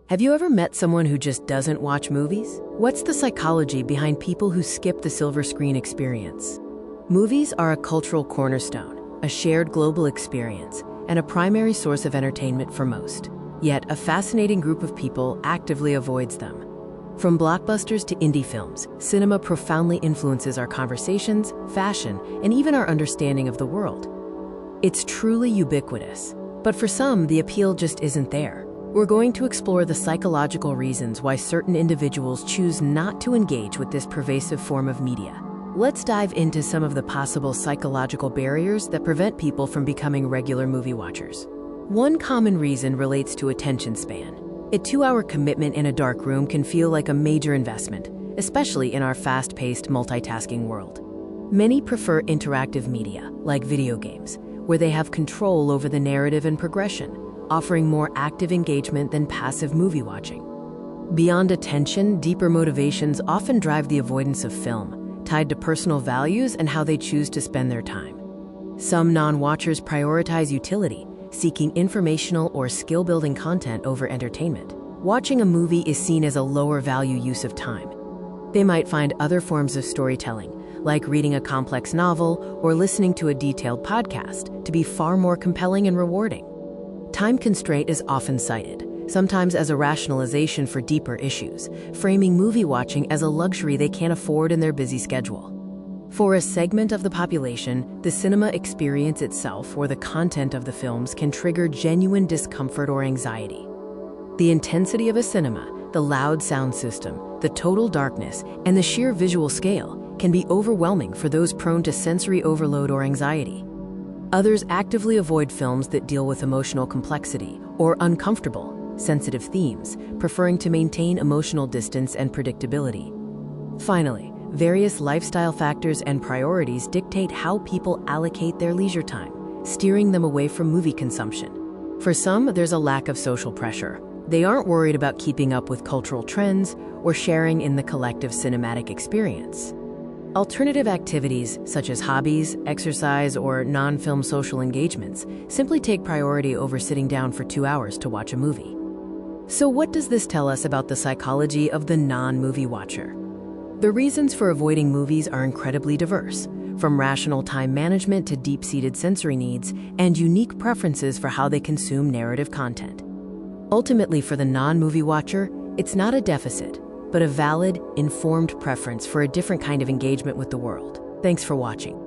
Have you ever met someone who just doesn't watch movies? What's the psychology behind people who skip the silver screen experience? Movies are a cultural cornerstone, a shared global experience, and a primary source of entertainment for most. Yet, a fascinating group of people actively avoids them. From blockbusters to indie films, cinema profoundly influences our conversations, fashion, and even our understanding of the world. It's truly ubiquitous, but for some, the appeal just isn't there. We're going to explore the psychological reasons why certain individuals choose not to engage with this pervasive form of media. Let's dive into some of the possible psychological barriers that prevent people from becoming regular movie watchers. One common reason relates to attention span. A 2-hour commitment in a dark room can feel like a major investment, especially in our fast-paced, multitasking world. Many prefer interactive media, like video games, where they have control over the narrative and progression, offering more active engagement than passive movie watching. Beyond attention, deeper motivations often drive the avoidance of film, tied to personal values and how they choose to spend their time. Some non-watchers prioritize utility, seeking informational or skill-building content over entertainment. Watching a movie is seen as a lower-value use of time. They might find other forms of storytelling, like reading a complex novel or listening to a detailed podcast, to be far more compelling and rewarding. Time constraint is often cited, sometimes as a rationalization for deeper issues, framing movie watching as a luxury they can't afford in their busy schedule. For a segment of the population, the cinema experience itself or the content of the films can trigger genuine discomfort or anxiety. The intensity of a cinema, the loud sound system, the total darkness, and the sheer visual scale can be overwhelming for those prone to sensory overload or anxiety. Others actively avoid films that deal with emotional complexity or uncomfortable, sensitive themes, preferring to maintain emotional distance and predictability. Finally, various lifestyle factors and priorities dictate how people allocate their leisure time, steering them away from movie consumption. For some, there's a lack of social pressure. They aren't worried about keeping up with cultural trends or sharing in the collective cinematic experience. Alternative activities, such as hobbies, exercise, or non-film social engagements, simply take priority over sitting down for 2 hours to watch a movie. So what does this tell us about the psychology of the non-movie watcher? The reasons for avoiding movies are incredibly diverse, from rational time management to deep-seated sensory needs and unique preferences for how they consume narrative content. Ultimately, for the non-movie watcher, it's not a deficit, but a valid, informed preference for a different kind of engagement with the world. Thanks for watching.